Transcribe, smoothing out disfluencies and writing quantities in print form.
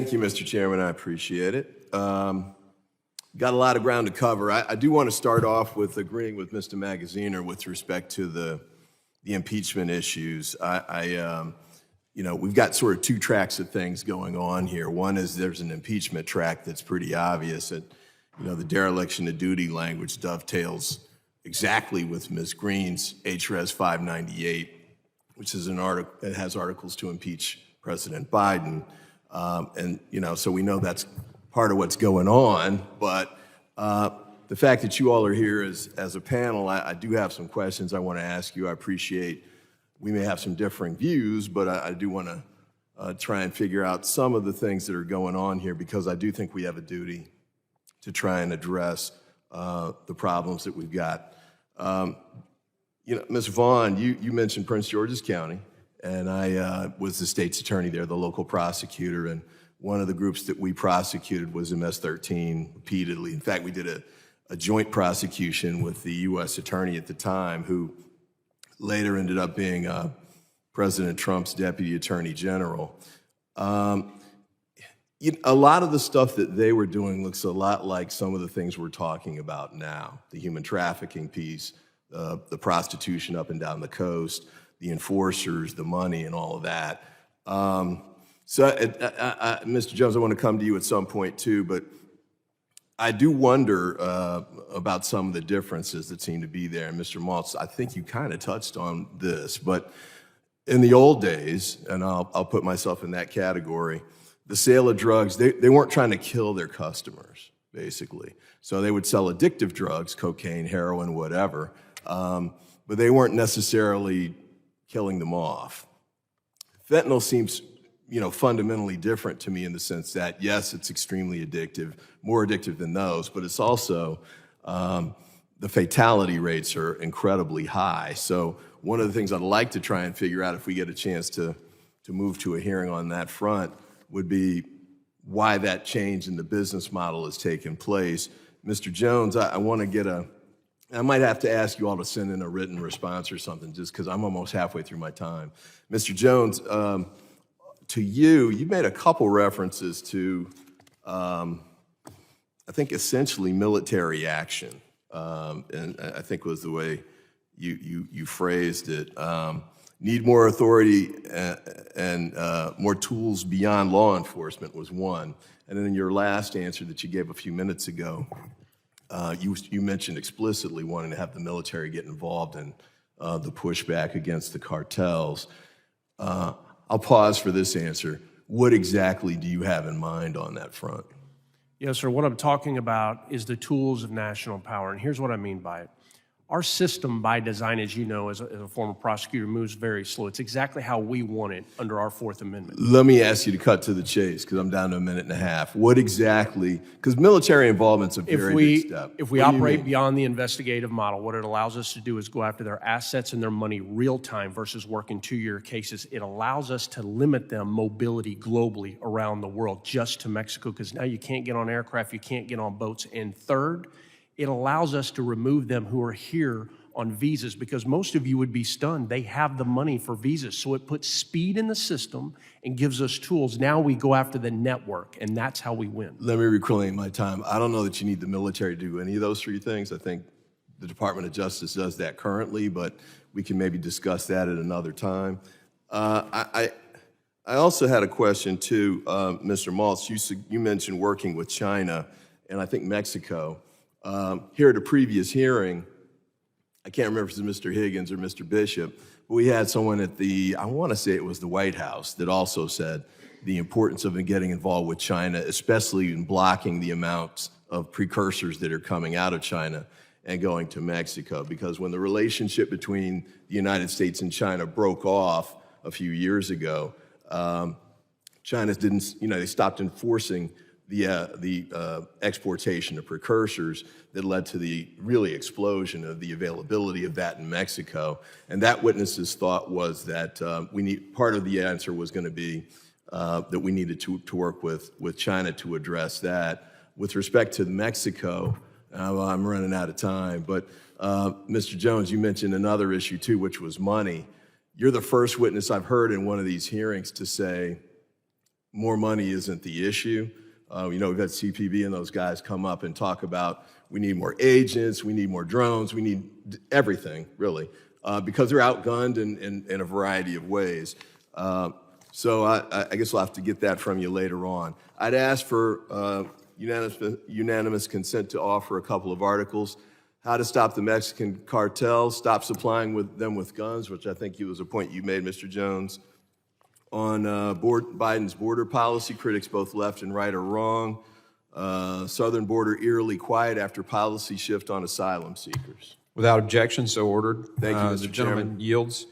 Thank you, Mr. Chairman. I appreciate it. Got a lot of ground to cover. I do want to start off with agreeing with Mr. Magaziner with respect to the impeachment issues. We've got sort of two tracks of things going on here. One is there's an impeachment track that's pretty obvious that, the dereliction of duty language dovetails exactly with Ms. Green's HRES 598, which is an article that has articles to impeach President Biden. So we know that's part of what's going on, but the fact that you all are here as a panel, I do have some questions I want to ask you. I appreciate we may have some differing views, but I do want to try and figure out some of the things that are going on here, because I do think we have a duty to try and address the problems that we've got. Ms. Vaughn, you mentioned Prince George's County, and I was the state's attorney there, the local prosecutor, and one of the groups that we prosecuted was MS-13 repeatedly. In fact, we did a joint prosecution with the U.S. attorney at the time, who later ended up being President Trump's deputy attorney general. A lot of the stuff that they were doing looks a lot like some of the things we're talking about now, the human trafficking piece, the prostitution up and down the coast, the enforcers, the money, and all of that. Mr. Jones, I want to come to you at some point too, but I do wonder about some of the differences that seem to be there. And Mr. Maltz, I think you kind of touched on this, but in the old days, and I'll put myself in that category, the sale of drugs, they weren't trying to kill their customers, basically. So they would sell addictive drugs, cocaine, heroin, whatever, but they weren't necessarily killing them off. Fentanyl seems, fundamentally different to me in the sense that, yes, it's extremely addictive, more addictive than those, but it's also, the fatality rates are incredibly high. So one of the things I'd like to try and figure out, if we get a chance to move to a hearing on that front, would be why that change in the business model has taken place. Mr. Jones, I want to I might have to ask you all to send in a written response or something, just because I'm almost halfway through my time. Mr. Jones, to you made a couple references to, I think, essentially military action, and I think was the way you phrased it. Need more authority and more tools beyond law enforcement was one. And then in your last answer that you gave a few minutes ago, you mentioned explicitly wanting to have the military get involved in the pushback against the cartels. I'll pause for this answer. What exactly do you have in mind on that front? Yes, sir. What I'm talking about is the tools of national power, and here's what I mean by it. Our system, by design, as you know, as a former prosecutor, moves very slow. It's exactly how we want it under our Fourth Amendment. Let me ask you to cut to the chase, because I'm down to a minute and a half. What exactly, because military involvement's a very big step. If we operate beyond the investigative model, what it allows us to do is go after their assets and their money real time versus working 2-year cases. It allows us to limit them mobility globally around the world, just to Mexico, because now you can't get on aircraft, you can't get on boats. And third, it allows us to remove them who are here on visas, because most of you would be stunned. They have the money for visas. So it puts speed in the system and gives us tools. Now we go after the network, and that's how we win. Let me reclaim my time. I don't know that you need the military to do any of those three things. I think the Department of Justice does that currently, but we can maybe discuss that at another time. I also had a question too, Mr. Maltz. You mentioned working with China and I think Mexico. Here at a previous hearing, I can't remember if it was Mr. Higgins or Mr. Bishop, but we had someone at I want to say it was the White House, that also said the importance of getting involved with China, especially in blocking the amounts of precursors that are coming out of China and going to Mexico. Because when the relationship between the United States and China broke off a few years ago, China they stopped enforcing the exportation of precursors that led to the really explosion of the availability of that in Mexico. And that witness's thought was that part of the answer was going to be that we needed to work with China to address that. With respect to Mexico, I'm running out of time, but Mr. Jones, you mentioned another issue too, which was money. You're the first witness I've heard in one of these hearings to say more money isn't the issue. We've had CPB and those guys come up and talk about we need more agents, we need more drones, we need everything, really, because they're outgunned in a variety of ways. So I guess we'll have to get that from you later on. I'd ask for unanimous consent to offer a couple of articles. How to stop the Mexican cartels, stop supplying them with guns, which I think was a point you made, Mr. Jones. On Biden's border policy, critics both left and right are wrong. Southern border eerily quiet after policy shift on asylum seekers. Without objection, so ordered. Thank you, Mr. The gentleman Chairman. yields.